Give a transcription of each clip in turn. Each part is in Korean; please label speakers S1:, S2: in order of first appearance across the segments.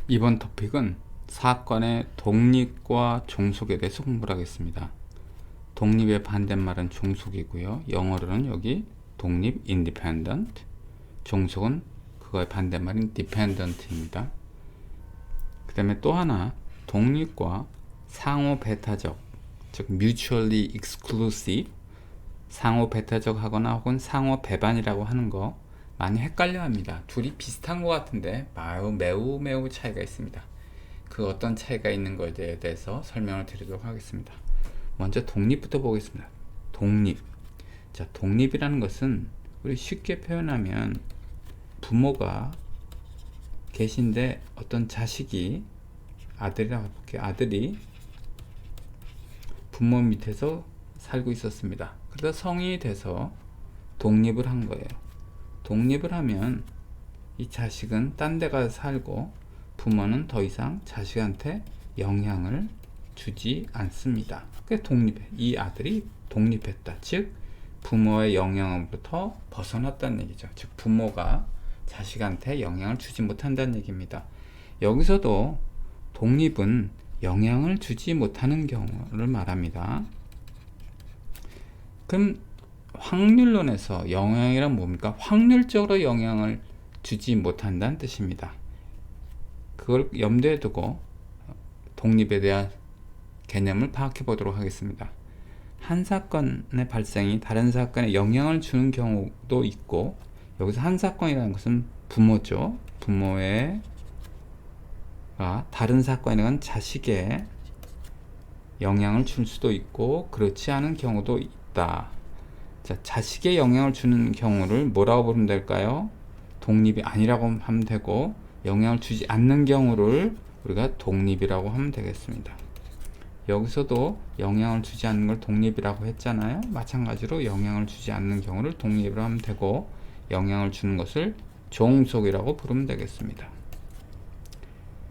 S1: 이번 토픽은 사건의 독립과 종속에 대해서 공부를 하겠습니다. 독립의 반대말은 종속이고요. 영어로는 여기 독립 independent, 종속은 그거의 반대말인 dependent입니다. 그 다음에 또 하나, 독립과 상호 배타적, 즉 mutually exclusive, 상호 배타적 하거나 혹은 상호 배반이라고 하는 거 많이 헷갈려 합니다. 둘이 비슷한 것 같은데 매우 차이가 있습니다. 그 어떤 차이가 있는 것에 대해서 설명을 드리도록 하겠습니다. 먼저 독립부터 보겠습니다. 독립. 자, 독립이라는 것은 우리 쉽게 표현하면 부모가 계신데 어떤 자식이 아들이라고 볼게요. 아들이 부모 밑에서 살고 있었습니다. 그러다 성인이 돼서 독립을 한 거예요. 독립을 하면 이 자식은 딴 데 가서 살고 부모는 더 이상 자식한테 영향을 주지 않습니다. 그게 독립해. 이 아들이 독립했다. 즉 부모의 영향으로부터 벗어났다는 얘기죠. 즉 부모가 자식한테 영향을 주지 못한다는 얘기입니다. 여기서도 독립은 영향을 주지 못하는 경우를 말합니다. 그럼 확률론에서 영향이란 뭡니까? 확률적으로 영향을 주지 못한다는 뜻입니다. 그걸 염두에 두고 독립에 대한 개념을 파악해 보도록 하겠습니다. 한 사건의 발생이 다른 사건에 영향을 주는 경우도 있고, 여기서 한 사건이라는 것은 부모죠. 부모의 다른 사건이란 자식에 영향을 줄 수도 있고 그렇지 않은 경우도 있다. 자, 자식에 영향을 주는 경우를 뭐라고 부르면 될까요? 독립이 아니라고 하면 되고, 영향을 주지 않는 경우를 우리가 독립이라고 하면 되겠습니다. 여기서도 영향을 주지 않는 걸 독립이라고 했잖아요. 마찬가지로 영향을 주지 않는 경우를 독립이라고 하면 되고, 영향을 주는 것을 종속이라고 부르면 되겠습니다.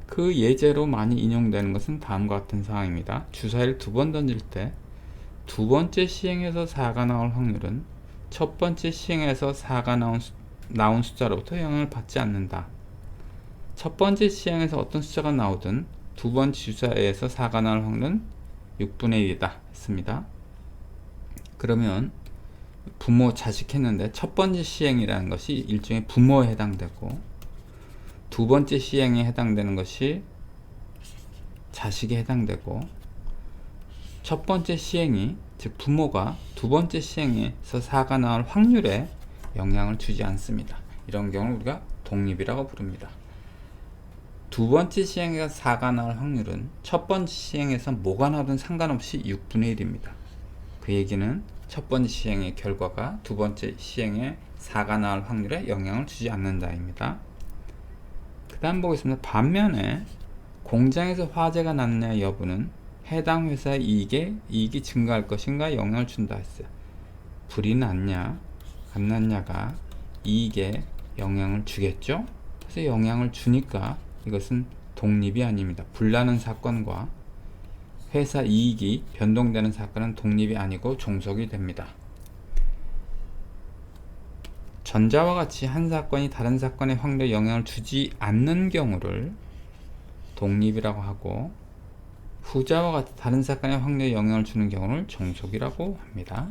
S1: 그 예제로 많이 인용되는 것은 다음과 같은 사항입니다. 주사위를 2번 던질 때 두 번째 시행에서 4가 나올 확률은 첫 번째 시행에서 4가 나온 숫자로부터 영향을 받지 않는다. 첫 번째 시행에서 어떤 숫자가 나오든 두 번째 주사위에서 4가 나올 확률은 6분의 1이다 했습니다. 그러면 부모 자식 했는데 첫 번째 시행이라는 것이 일종의 부모에 해당되고, 두 번째 시행에 해당되는 것이 자식에 해당되고, 첫 번째 시행이, 즉 부모가 두 번째 시행에서 4가 나올 확률에 영향을 주지 않습니다. 이런 경우를 우리가 독립이라고 부릅니다. 두 번째 시행에서 4가 나올 확률은 첫 번째 시행에서 뭐가 나오든 상관없이 6분의 1입니다. 그 얘기는 첫 번째 시행의 결과가 두 번째 시행에 4가 나올 확률에 영향을 주지 않는다입니다. 그 다음 보겠습니다. 반면에 공장에서 화재가 났냐 여부는 해당 회사의 이익이 증가할 것인가 영향을 준다 했어요. 불이 났냐 안 났냐가 이익에 영향을 주겠죠. 그래서 영향을 주니까 이것은 독립이 아닙니다. 불나는 사건과 회사 이익이 변동되는 사건은 독립이 아니고 종속이 됩니다. 전자와 같이 한 사건이 다른 사건의 확률에 영향을 주지 않는 경우를 독립이라고 하고, 후자와 같이 다른 사건의 확률에 영향을 주는 경우를 종속이라고 합니다.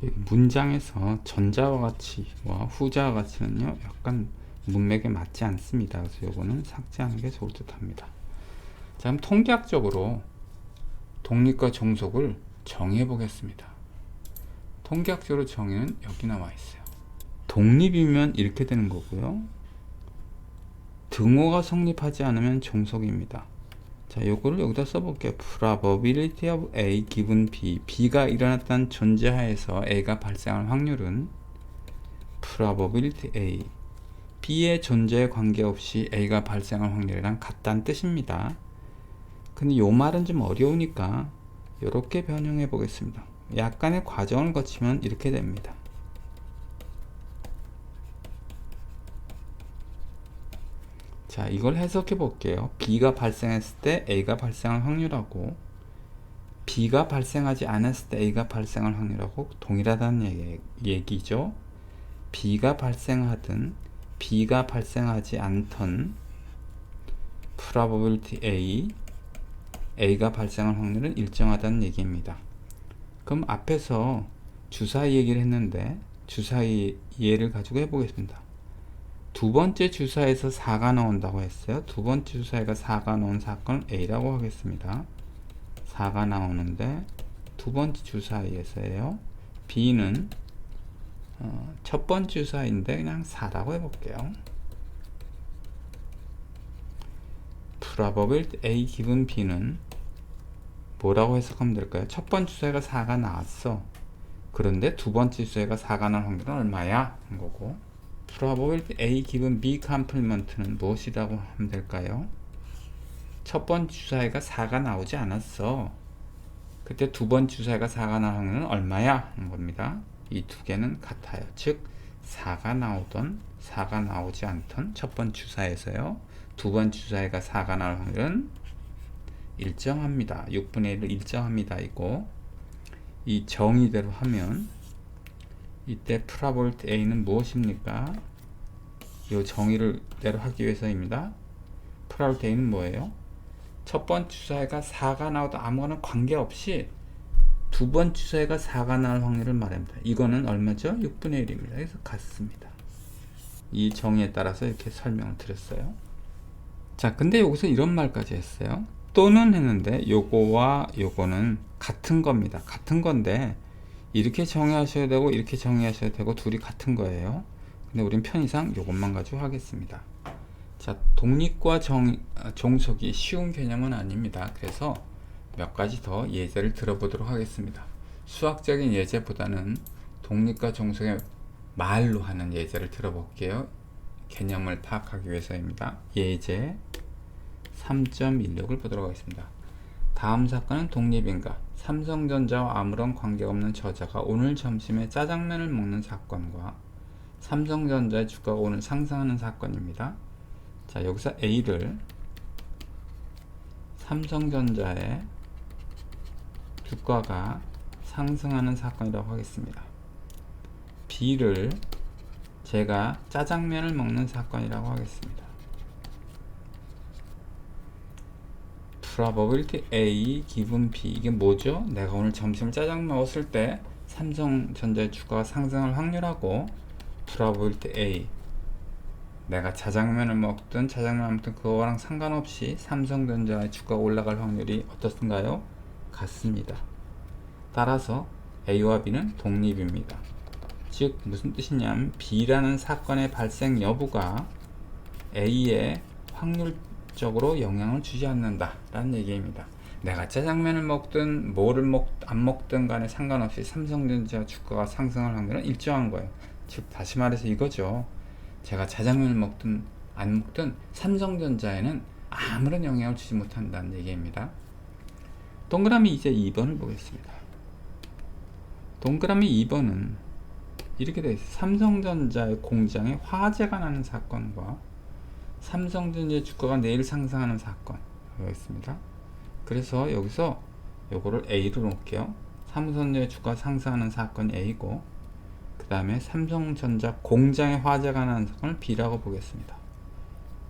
S1: 문장에서 전자와 같이와 후자와 같이는요, 약간 문맥에 맞지 않습니다. 그래서 이거는 삭제하는 게 좋을 듯 합니다. 자, 그럼 통계학적으로 독립과 종속을 정의해 보겠습니다. 통계학적으로 정의는 여기 나와 있어요. 독립이면 이렇게 되는 거고요. 등호가 성립하지 않으면 종속입니다. 자, 요거를 여기다 써볼게요. Probability of A given B. B가 일어났다는 존재하에서 A가 발생할 확률은 Probability A. B의 존재에 관계없이 A가 발생할 확률이랑 같다는 뜻입니다. 근데 요 말은 좀 어려우니까 이렇게 변형해 보겠습니다. 약간의 과정을 거치면 이렇게 됩니다. 자, 이걸 해석해 볼게요. B가 발생했을 때 A가 발생할 확률하고 B가 발생하지 않았을 때 A가 발생할 확률하고 동일하다는 얘기죠. B가 발생하든 B가 발생하지 않던 probability A가 발생할 확률은 일정하다는 얘기입니다. 그럼 앞에서 주사위 얘기를 했는데 주사위 예를 가지고 해보겠습니다. 두 번째 주사에서 4가 나온다고 했어요. 두 번째 주사위가 4가 나온 사건을 A라고 하겠습니다. 4가 나오는데 두 번째 주사위에서예요. B는 첫 번째 주사위인데 그냥 4라고 해볼게요. probability A 기분 B는 뭐라고 해석하면 될까요? 첫 번째 주사위가 4가 나왔어. 그런데 두 번째 주사위가 4가 나올 확률은 얼마야? 한 거고. probability A 기분 B 컴플리먼트는 무엇이라고 하면 될까요? 첫 번째 주사위가 4가 나오지 않았어. 그때 두 번째 주사위가 4가 나올 확률은 얼마야? 하는 겁니다. 이 두 개는 같아요. 즉 4가 나오던 4가 나오지 않던 첫 번째 주사에서요. 두 번째 주사위가 4가 나올 확률은 일정합니다. 6분의 1을 일정합니다. 이거 이 정의대로 하면 이때 probability A는 무엇입니까? 이 정의를 대로 하기 위해서입니다. probability A는 뭐예요? 첫 번째 주사위가 4가 나와도 아무거나 관계없이 두 번째 주사위가 4가 나올 확률을 말합니다. 이거는 얼마죠? 6분의 1입니다. 그래서 같습니다. 이 정의에 따라서 이렇게 설명을 드렸어요. 자, 근데 여기서 이런 말까지 했어요. 또는 했는데 요거와 요거는 같은 겁니다. 같은 건데 이렇게 정의하셔야 되고 이렇게 정의하셔야 되고 둘이 같은 거예요. 근데 우린 편의상 요것만 가지고 하겠습니다. 자, 독립과 종속이 쉬운 개념은 아닙니다. 그래서 몇 가지 더 예제를 들어보도록 하겠습니다. 수학적인 예제보다는 독립과 종속의 말로 하는 예제를 들어볼게요. 개념을 파악하기 위해서입니다. 예제 3.16을 보도록 하겠습니다. 다음 사건은 독립인가? 삼성전자와 아무런 관계없는 저자가 오늘 점심에 짜장면을 먹는 사건과 삼성전자의 주가가 오늘 상승하는 사건입니다. 자, 여기서 A를 삼성전자의 주가가 상승하는 사건이라고 하겠습니다. B를 제가 짜장면을 먹는 사건이라고 하겠습니다. probability A 기분 B 이게 뭐죠? 내가 오늘 점심을 짜장면 먹었을 때 삼성전자의 주가가 상승할 확률하고 probability A 내가 짜장면을 먹든 짜장면 안 먹든 그거랑 상관없이 삼성전자의 주가가 올라갈 확률이 어떻든가요? 같습니다. 따라서 A와 B는 독립입니다. 즉 무슨 뜻이냐면 B라는 사건의 발생 여부가 A의 확률적으로 영향을 주지 않는다 라는 얘기입니다. 내가 짜장면을 먹든 뭐를 안 먹든 간에 상관없이 삼성전자 주가가 상승할 확률은 일정한 거예요. 즉 다시 말해서 이거죠. 제가 짜장면을 먹든 안 먹든 삼성전자에는 아무런 영향을 주지 못한다는 얘기입니다. 동그라미 이제 2번을 보겠습니다. 동그라미 2번은 이렇게 되어 있어요. 삼성전자의 공장에 화재가 나는 사건과 삼성전자 주가가 내일 상승하는 사건 있습니다. 그래서 여기서 요거를 A로 놓을게요. 삼성전자 주가 상승하는 사건이 A고 그 다음에 삼성전자 공장에 화재가 나는 사건을 B라고 보겠습니다.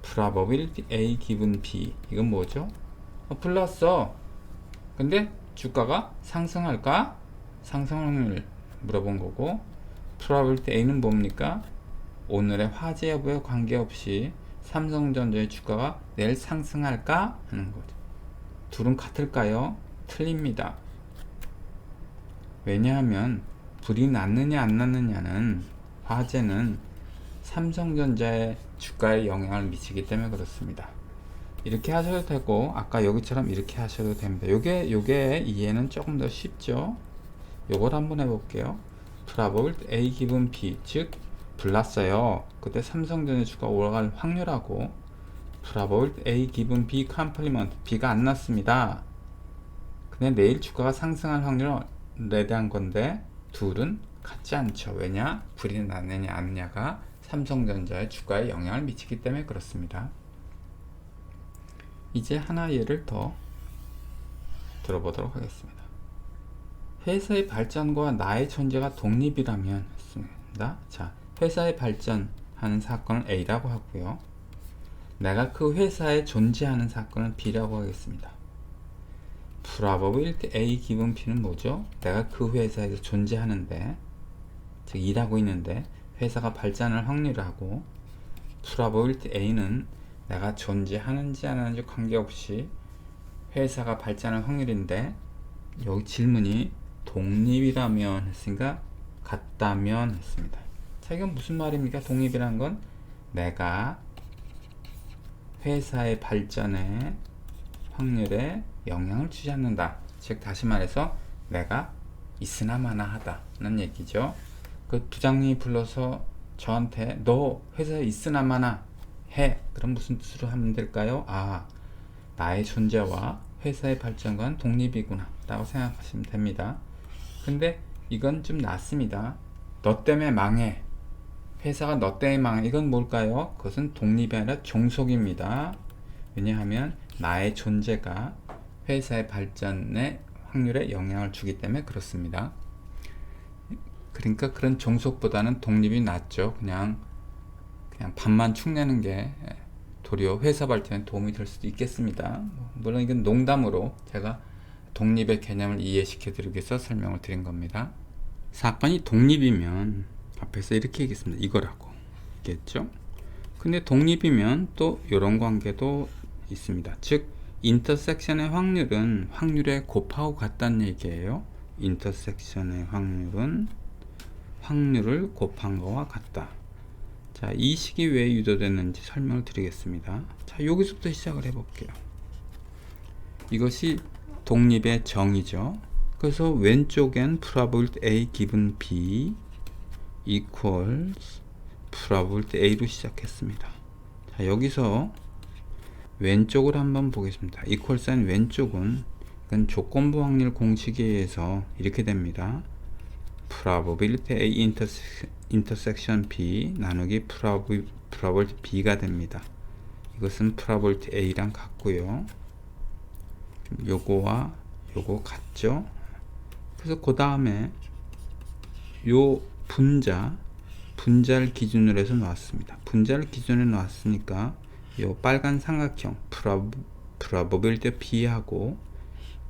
S1: probability A 기분 B 이건 뭐죠? 불났어. 근데 주가가 상승할까? 상승 확률 물어본 거고 probability A는 뭡니까? 오늘의 화재 여부에 관계없이 삼성전자의 주가가 내일 상승할까? 하는 거죠. 둘은 같을까요? 틀립니다. 왜냐하면 불이 났느냐 안 났느냐는 화재는 삼성전자의 주가에 영향을 미치기 때문에 그렇습니다. 이렇게 하셔도 되고 아까 여기처럼 이렇게 하셔도 됩니다. 요게 이해는 조금 더 쉽죠. 요걸 한번 해볼게요. probability A 기분 B 즉 불났어요. 그때 삼성전자 주가 올라갈 확률하고 probability A 기분 B 컴플리먼트 B가 안 났습니다. 근데 내일 주가가 상승할 확률에 대한 건데 둘은 같지 않죠. 왜냐? 불이 났느냐 안 났느냐가 삼성전자의 주가에 영향을 미치기 때문에 그렇습니다. 이제 하나 예를 더 들어보도록 하겠습니다. 회사의 발전과 나의 존재가 독립이라면 했습니다. 자, 회사의 발전 하는 사건을 A라고 하고요. 내가 그 회사에 존재하는 사건을 B라고 하겠습니다. probability A 기분 B는 뭐죠? 내가 그 회사에서 존재하는데, 즉 일하고 있는데 회사가 발전할 확률하고, probability A는 내가 존재하는지 안 하는지 관계없이 회사가 발전할 확률인데, 여기 질문이 독립이라면 했으니까 같다면 했습니다. 자, 이건 무슨 말입니까? 독립이란 건 내가 회사의 발전에 확률에 영향을 주지 않는다. 즉 다시 말해서 내가 있으나 마나 하다는 얘기죠. 그 부장님이 불러서 저한테 너 회사에 있으나 마나 해. 그럼 무슨 뜻으로 하면 될까요? 아, 나의 존재와 회사의 발전과는 독립이구나 라고 생각하시면 됩니다. 근데 이건 좀 낫습니다. 너 때문에 망해. 회사가 너 때문에 망해. 이건 뭘까요? 그것은 독립이 아니라 종속입니다. 왜냐하면 나의 존재가 회사의 발전의 확률에 영향을 주기 때문에 그렇습니다. 그러니까 그런 종속보다는 독립이 낫죠. 그냥 밥만 축내는 게 도리어 회사 발전에 도움이 될 수도 있겠습니다. 물론 이건 농담으로 제가 독립의 개념을 이해시켜 드리기 위해서 설명을 드린 겁니다. 사건이 독립이면 앞에서 이렇게 얘기했습니다. 이거라고 있겠죠. 근데 독립이면 또 이런 관계도 있습니다. 즉 인터섹션의 확률은 확률에 곱하고 같다는 얘기예요. 인터섹션의 확률은 확률을 곱한 거와 같다. 자, 이 식이 왜 유도됐는지 설명을 드리겠습니다. 자, 여기서부터 시작을 해볼게요. 이것이 독립의 정의죠. 그래서 왼쪽엔 probability A given B equals probability A로 시작했습니다. 자, 여기서 왼쪽을 한번 보겠습니다. equal sign 왼쪽은 이건 조건부 확률 공식에 의해서 이렇게 됩니다. probability A intersection B 나누기 probability B가 됩니다. 이것은 probability A랑 같고요. 요거와 요거 같죠? 그래서 그 다음에 요 분자를 기준으로 해서 놨습니다. 분자를 기준으로 놨으니까 요 빨간 삼각형 probability B하고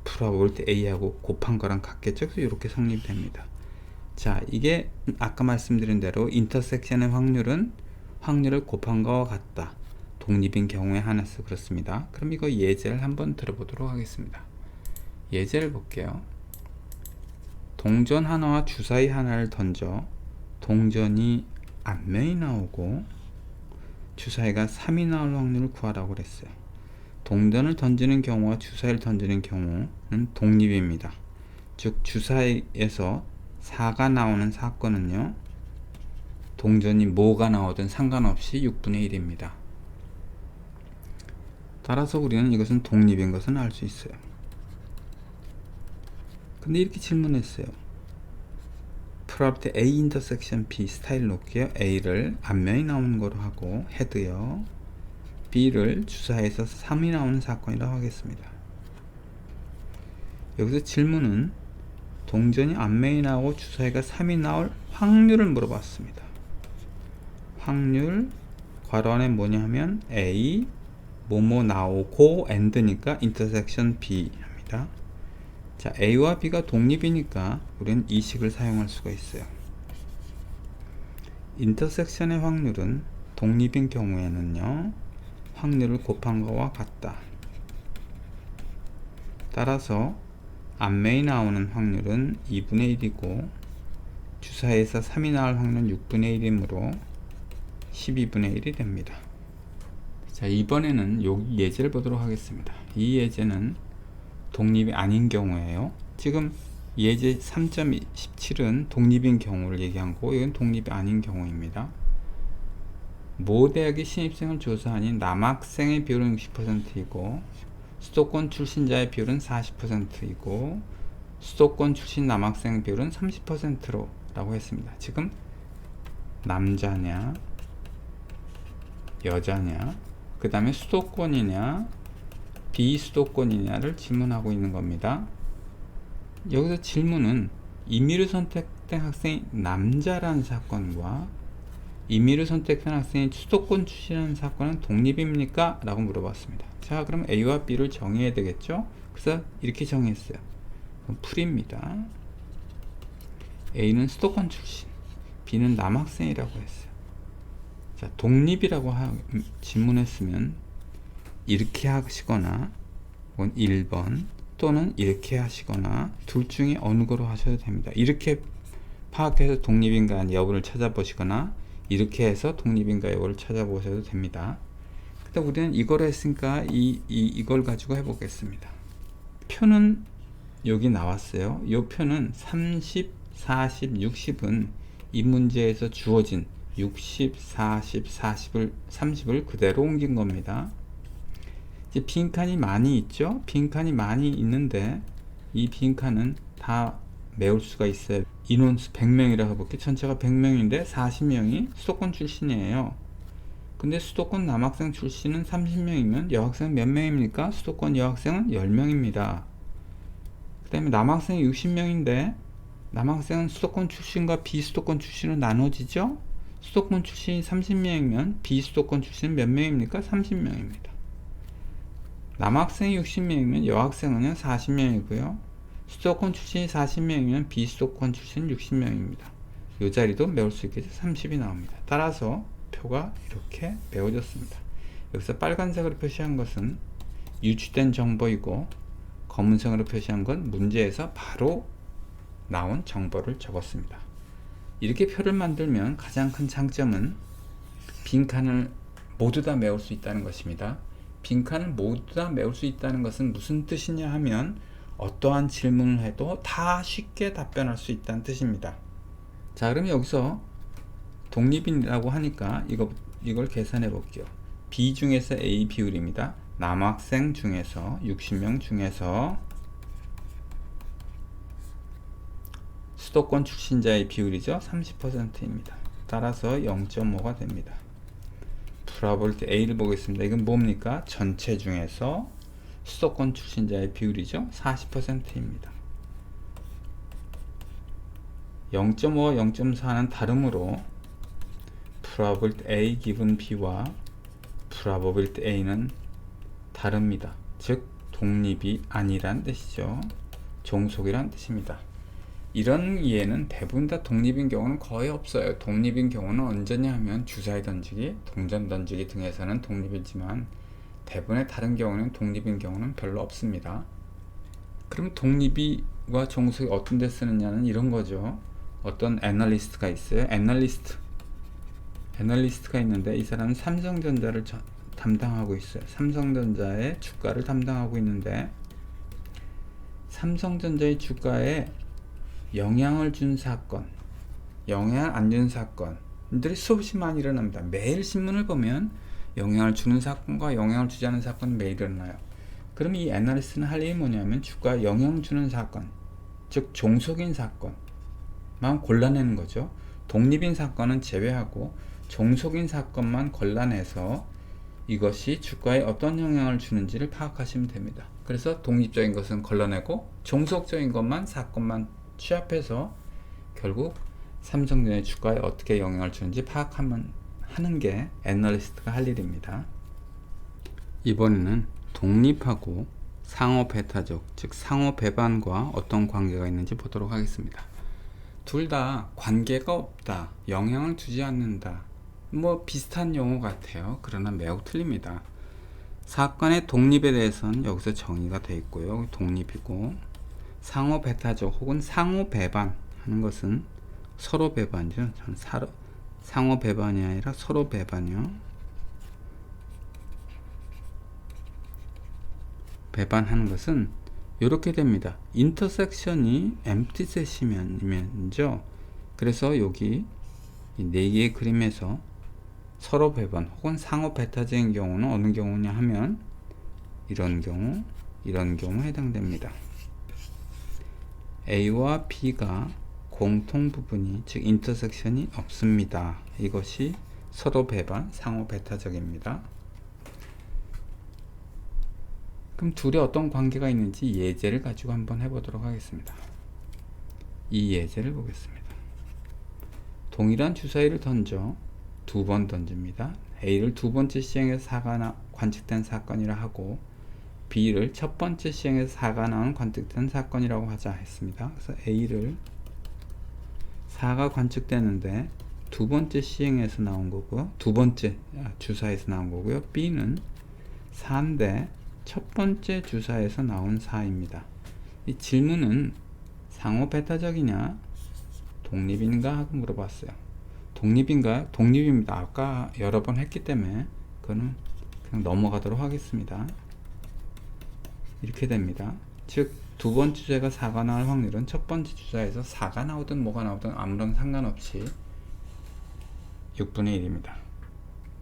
S1: probability A하고 곱한 거랑 같겠죠? 그래서 이렇게 성립됩니다. 자, 이게 아까 말씀드린 대로 인터섹션의 확률은 확률을 곱한 거와 같다. 독립인 경우에 한해서 그렇습니다. 그럼 이거 예제를 한번 들어보도록 하겠습니다. 예제를 볼게요. 동전 하나와 주사위 하나를 던져 동전이 앞면이 나오고 주사위가 3이 나올 확률을 구하라고 그랬어요. 동전을 던지는 경우와 주사위를 던지는 경우는 독립입니다. 즉 주사위에서 4가 나오는 사건은요, 동전이 뭐가 나오든 상관없이 6분의 1입니다. 따라서 우리는 이것은 독립인 것은 알 수 있어요. 근데 이렇게 질문했어요. probability A intersection B 스타일 놓을게요. A를 앞면이 나오는 거로 하고 헤드요. B를 주사위에서 3이 나오는 사건이라고 하겠습니다. 여기서 질문은 동전이 앞면이 나오고 주사위가 3이 나올 확률을 물어봤습니다. 확률 괄호 안에 뭐냐 하면 A 뭐뭐 나오고 AND니까 intersection B 합니다. 자, A와 B가 독립이니까 우리는 이 식을 사용할 수가 있어요. 인터섹션의 확률은 독립인 경우에는요, 확률을 곱한 것과 같다. 따라서 앞면이 나오는 확률은 2분의 1이고 주사위에서 3이 나올 확률은 6분의 1이므로 12분의 1이 됩니다. 자, 이번에는 이 예제를 보도록 하겠습니다. 이 예제는 독립이 아닌 경우예요. 지금 예제 3.17은 독립인 경우를 얘기한 거고, 이건 독립이 아닌 경우입니다. 모 대학의 신입생을 조사하니 남학생의 비율은 60%이고 수도권 출신자의 비율은 40%이고 수도권 출신 남학생 비율은 30%로 라고 했습니다. 지금 남자냐 여자냐 그 다음에 수도권이냐 비수도권이냐를 질문하고 있는 겁니다. 여기서 질문은 임의로 선택된 학생이 남자라는 사건과 임의로 선택한 학생이 수도권 출신하는 사건은 독립입니까? 라고 물어봤습니다. 자, 그럼 A와 B를 정의해야 되겠죠? 그래서 이렇게 정의했어요. 그럼 풀입니다. A는 수도권 출신, B는 남학생이라고 했어요. 자, 독립이라고 질문했으면 이렇게 하시거나 1번 또는 이렇게 하시거나 둘 중에 어느 거로 하셔도 됩니다. 이렇게 파악해서 독립인가 여부를 찾아보시거나 이렇게 해서 독립인가 여부를 찾아보셔도 됩니다. 근데 우리는 이걸 했으니까 이걸 가지고 해보겠습니다. 표는 여기 나왔어요. 이 표는 30, 40, 60은 이 문제에서 주어진 60, 40, 30을 그대로 옮긴 겁니다. 이제 빈칸이 많이 있죠? 빈칸이 많이 있는데 이 빈칸은 다 메울 수가 있어요. 인원수 100명이라고 해볼게요. 전체가 100명인데 40명이 수도권 출신이에요. 근데 수도권 남학생 출신은 30명이면 여학생은 몇 명입니까? 수도권 여학생은 10명입니다. 그 다음에 남학생이 60명인데 남학생은 수도권 출신과 비수도권 출신으로 나눠지죠? 수도권 출신이 30명이면 비수도권 출신은 몇 명입니까? 30명입니다. 남학생이 60명이면 여학생은 40명이고요. 수도권 출신이 40명이면 비수도권 출신은 60명입니다. 이 자리도 메울 수 있겠죠. 30이 나옵니다. 따라서 표가 이렇게 메워졌습니다. 여기서 빨간색으로 표시한 것은 유추된 정보이고 검은색으로 표시한 건 문제에서 바로 나온 정보를 적었습니다. 이렇게 표를 만들면 가장 큰 장점은 빈칸을 모두 다 메울 수 있다는 것입니다. 빈칸을 모두 다 메울 수 있다는 것은 무슨 뜻이냐 하면 어떠한 질문을 해도 다 쉽게 답변할 수 있다는 뜻입니다. 자, 그럼 여기서 독립인이라고 하니까 이걸 계산해 볼게요. B 중에서 A 비율입니다. 남학생 중에서 60명 중에서 수도권 출신자의 비율이죠. 30%입니다. 따라서 0.5가 됩니다. 풀어볼 때 A를 보겠습니다. 이건 뭡니까? 전체 중에서 수도권 출신자의 비율이죠. 40%입니다. 0.5와 0.4는 다름으로 probability A given B와 probability A는 다릅니다. 즉 독립이 아니란 뜻이죠. 종속이란 뜻입니다. 이런 이해는 대부분 다 독립인 경우는 거의 없어요. 독립인 경우는 언제냐 하면 주사위 던지기, 동전 던지기 등에서는 독립이지만 대부분의 다른 경우는 독립인 경우는 별로 없습니다. 그럼 독립이와 종속이 어떤 데 쓰느냐는 이런 거죠. 어떤 애널리스트가 있어요. 애널리스트가 있는데 이 사람은 삼성전자를 담당하고 있어요. 삼성전자의 주가를 담당하고 있는데 삼성전자의 주가에 영향을 준 사건, 영향을 안 준 사건들이 수없이 많이 일어납니다. 매일 신문을 보면 영향을 주는 사건과 영향을 주지 않는 사건이 매일 일어나요. 그럼 이 애널리스트는 할 일이 뭐냐면 주가에 영향 주는 사건, 즉 종속인 사건만 골라내는 거죠. 독립인 사건은 제외하고 종속인 사건만 골라내서 이것이 주가에 어떤 영향을 주는지를 파악하시면 됩니다. 그래서 독립적인 것은 걸러내고 종속적인 것만 사건만 취합해서 결국 삼성전자의 주가에 어떻게 영향을 주는지 파악하는 게 애널리스트가 할 일입니다. 이번에는 독립하고 상호 배타적, 즉 상호 배반과 어떤 관계가 있는지 보도록 하겠습니다. 둘 다 관계가 없다, 영향을 주지 않는다, 뭐 비슷한 용어 같아요. 그러나 매우 틀립니다. 사건의 독립에 대해서는 여기서 정의가 되어 있고요. 독립이고, 상호 배타적 혹은 상호 배반 하는 것은 서로 배반이죠. 상호 배반이 아니라 서로 배반이요. 배반하는 것은 이렇게 됩니다. 인터섹션이 엠프티 셋이면죠. 그래서 여기 이 4개의 그림에서 서로 배반 혹은 상호 배타적인 경우는 어느 경우냐 하면 이런 경우 해당됩니다. A와 B가 공통 부분이, 즉 인터섹션이 없습니다. 이것이 서로 배반, 상호 배타적입니다. 그럼 둘이 어떤 관계가 있는지 예제를 가지고 한번 해보도록 하겠습니다. 이 예제를 보겠습니다. 동일한 주사위를 던져 두 번 던집니다. A를 두 번째 시행에서 사가 관측된 사건이라 하고 B를 첫 번째 시행에서 사가 나온 관측된 사건이라고 하자 했습니다. 그래서 A를 4가 관측되는데 두 번째 시행에서 나온 거고요. 두 번째 주사에서 나온 거고요. B는 4인데 첫 번째 주사에서 나온 4입니다. 이 질문은 상호 배타적이냐 독립인가 하고 물어봤어요. 독립인가요? 독립입니다. 아까 여러 번 했기 때문에 그거는 그냥 넘어가도록 하겠습니다. 이렇게 됩니다. 즉 두 번째 주사가 4가 나올 확률은 첫 번째 주사에서 4가 나오든 뭐가 나오든 아무런 상관없이 6분의 1입니다.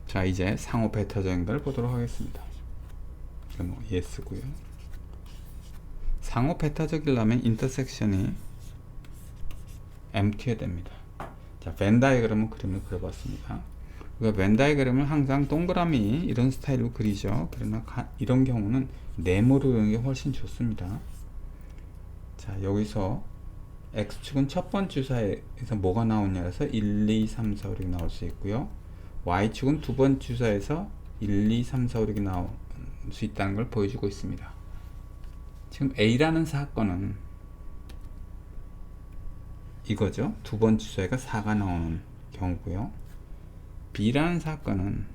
S1: 자, 이제 상호 배타적인 걸 보도록 하겠습니다. 이건 뭐 예스고요. 상호 배타적이려면 인터섹션이 empty해야 됩니다. 자, 벤 다이그램은 그림을 그려봤습니다. 우리가 벤 다이그램을 항상 동그라미 이런 스타일로 그리죠. 그러나 이런 경우는 네모로 그리는 게 훨씬 좋습니다. 자, 여기서 X축은 첫 번째 주사에서 뭐가 나오냐 해서 1, 2, 3, 4, 5, 6이 나올 수 있고요. Y축은 두 번째 주사에서 1, 2, 3, 4, 5, 6이 나올 수 있다는 걸 보여주고 있습니다. 지금 A라는 사건은 이거죠. 두 번째 주사가 4가 나오는 경우고요. B라는 사건은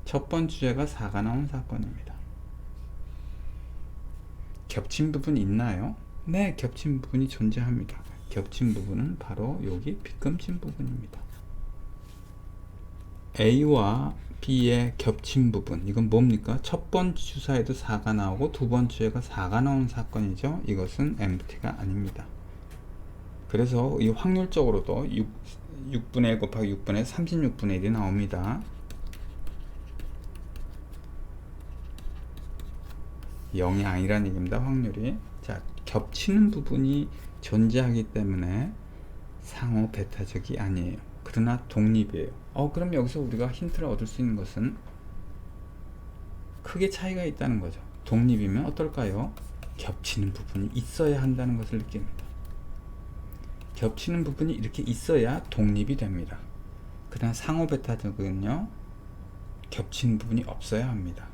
S1: 첫 번째 주사가 4가 나오는 사건입니다. 겹친 부분이 있나요? 네, 겹친 부분이 존재합니다. 겹친 부분은 바로 여기 빗금친 부분입니다. A와 B의 겹친 부분, 이건 뭡니까? 첫 번째 주사에도 4가 나오고 두 번째 주사가 4가 나오는 사건이죠. 이것은 empty가 아닙니다. 그래서 이 확률적으로도 6분의 1 곱하기 6분의 36분의 1이 나옵니다. 0이 아니라는 얘기입니다. 확률이. 자, 겹치는 부분이 존재하기 때문에 상호 배타적이 아니에요. 그러나 독립이에요. 그럼 여기서 우리가 힌트를 얻을 수 있는 것은 크게 차이가 있다는 거죠. 독립이면 어떨까요? 겹치는 부분이 있어야 한다는 것을 느낍니다. 겹치는 부분이 이렇게 있어야 독립이 됩니다. 그러나 상호 배타적은요, 겹치는 부분이 없어야 합니다.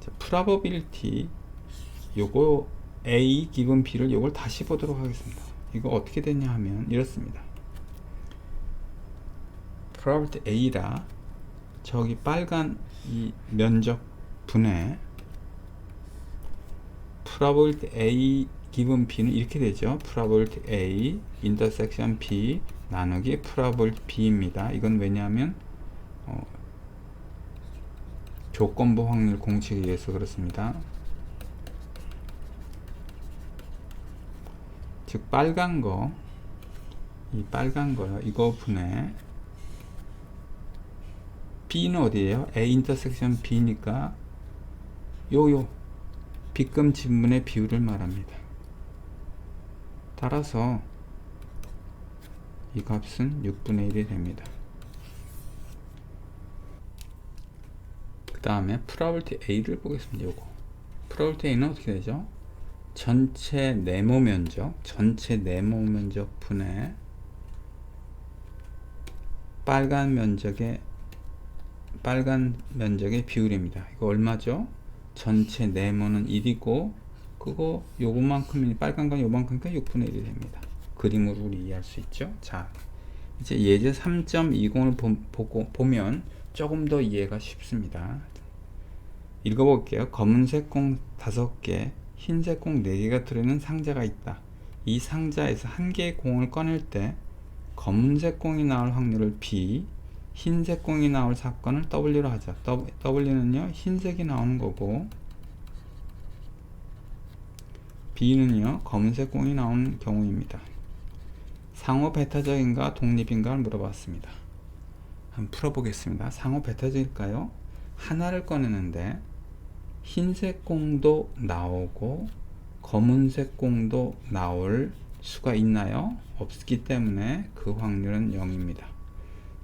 S1: 자, probability 요거 A 기분 B를 요걸 다시 보도록 하겠습니다. 이거 어떻게 되냐 하면 이렇습니다. probability A라 저기 빨간 이 면적 분의 probability A 기분 B는 이렇게 되죠. probability A intersection B 나누기 probability B입니다. 이건 왜냐하면 조건부 확률 공식에 의해서 그렇습니다. 즉 빨간 거, 이 빨간 거요. 이거 분의 B는 어디에요? A 인터섹션 B니까 요 빗금 진분의 비율을 말합니다. 따라서 이 값은 6분의 1이 됩니다. 그 다음에 probability A를 보겠습니다. 요거 probability A는 어떻게 되죠? 전체 네모 면적 분의 빨간 면적의 비율입니다. 이거 얼마죠? 전체 네모는 1이고 그거 요만큼이 빨간 건 요만큼이니까 6분의 1이 됩니다. 그림으로 우리 이해할 수 있죠? 자, 이제 예제 3.20을 보면 조금 더 이해가 쉽습니다. 읽어볼게요. 검은색 공 5개, 흰색 공 4개가 들어있는 상자가 있다. 이 상자에서 한 개의 공을 꺼낼 때 검은색 공이 나올 확률을 B, 흰색 공이 나올 사건을 W로 하자. W는요, 흰색이 나오는 거고 B는요, 검은색 공이 나오는 경우입니다. 상호 배타적인가 독립인가를 물어봤습니다. 한번 풀어보겠습니다. 상호 배타적일까요? 하나를 꺼내는데 흰색 공도 나오고 검은색 공도 나올 수가 있나요? 없기 때문에 그 확률은 0입니다.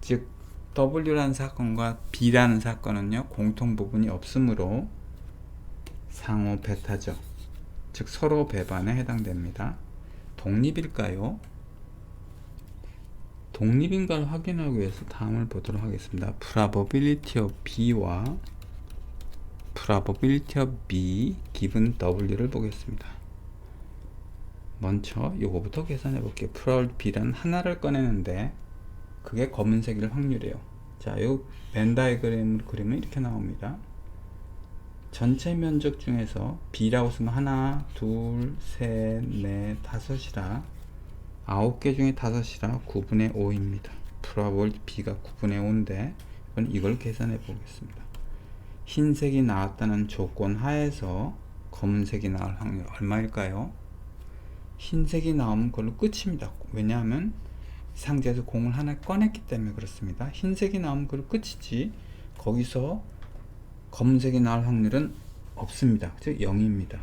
S1: 즉 W라는 사건과 B라는 사건은요, 공통 부분이 없으므로 상호 배타적, 즉 서로 배반에 해당됩니다. 독립일까요? 독립인가를 확인하기 위해서 다음을 보도록 하겠습니다. probability of B와 probability of B given W를 보겠습니다. 먼저 요거부터 계산해 볼게요. probability B란 하나를 꺼내는데 그게 검은색일 확률이에요. 자, 요 벤 다이그램을 그리면 이렇게 나옵니다. 전체 면적 중에서 B라고 쓰면 하나, 둘, 셋, 넷, 다섯이라 9개 중에 5이라 9분의 5입니다. probability B가 9분의 5인데 이걸 계산해 보겠습니다. 흰색이 나왔다는 조건 하에서 검은색이 나올 확률 얼마일까요? 흰색이 나오면 그걸로 끝입니다. 왜냐하면 상자에서 공을 하나 꺼냈기 때문에 그렇습니다. 흰색이 나오면 그걸로 끝이지 거기서 검은색이 나올 확률은 없습니다. 즉 0입니다.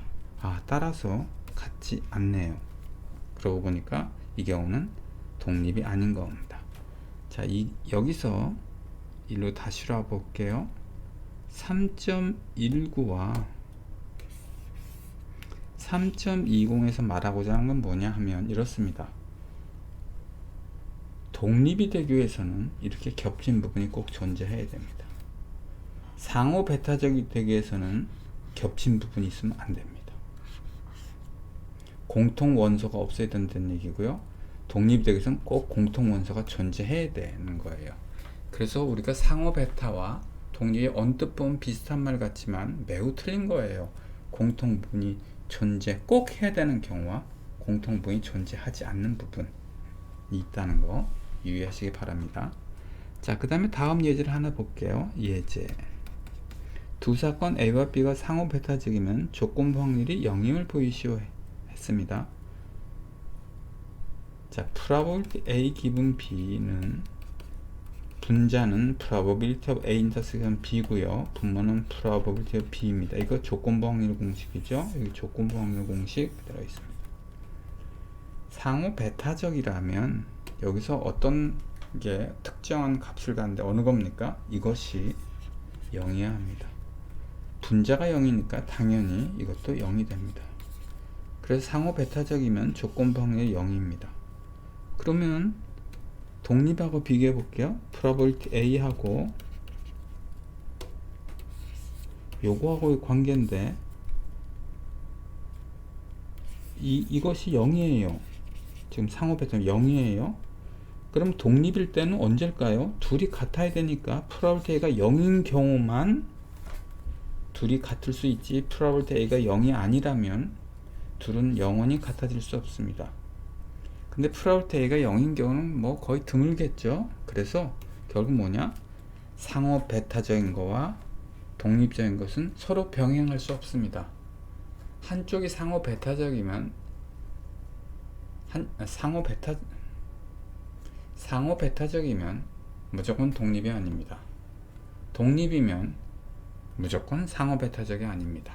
S1: 따라서 같지 않네요. 그러고 보니까 이 경우는 독립이 아닌 겁니다. 자, 여기서 일로 다시 와 볼게요. 3.19와 3.20에서 말하고자 하는 건 뭐냐 하면 이렇습니다. 독립이 되기 위해서는 이렇게 겹친 부분이 꼭 존재해야 됩니다. 상호 배타적이 되기 위해서는 겹친 부분이 있으면 안 됩니다. 공통 원소가 없어야 된다는 얘기고요. 독립이 되기 위해서는 꼭 공통 원소가 존재해야 되는 거예요. 그래서 우리가 상호 베타와 독립이 언뜻 보면 비슷한 말 같지만 매우 틀린 거예요. 공통 부분이 존재 꼭 해야 되는 경우와 공통 부분이 존재하지 않는 부분이 있다는 거 유의하시기 바랍니다. 자, 그 다음에 다음 예제를 하나 볼게요. 예제. 두 사건 A와 B가 상호 베타적이면 조건부 확률이 0임을 보이시오 했습니다. 자, probability A given B는 분자는 probability of A intersection B고요. 분모는 probability of B입니다. 이거 조건부 확률 공식이죠. 여기 조건부 확률 공식 들어있습니다. 상호 베타적이라면 여기서 어떤 게 특정한 값을 갖는데 어느 겁니까? 이것이 0이어야 합니다. 분자가 0이니까 당연히 이것도 0이 됩니다. 그래서 상호 베타적이면 조건부 확률이 0입니다. 그러면 독립하고 비교해 볼게요. probability A하고 요거하고의 관계인데 이것이 0이에요. 지금 상호 베타는 0이에요. 그럼 독립일 때는 언제일까요? 둘이 같아야 되니까 probability A가 0인 경우만 둘이 같을 수 있지 probability A가 0이 아니라면 둘은 영원히 같아질 수 없습니다. 근데 probability A가 0인 경우는 뭐 거의 드물겠죠. 그래서 결국 뭐냐? 상호 베타적인 거와 독립적인 것은 서로 병행할 수 없습니다. 한쪽이 상호 베타적이면 상호 베타적이면 무조건 독립이 아닙니다. 독립이면 무조건 상호 베타적이 아닙니다.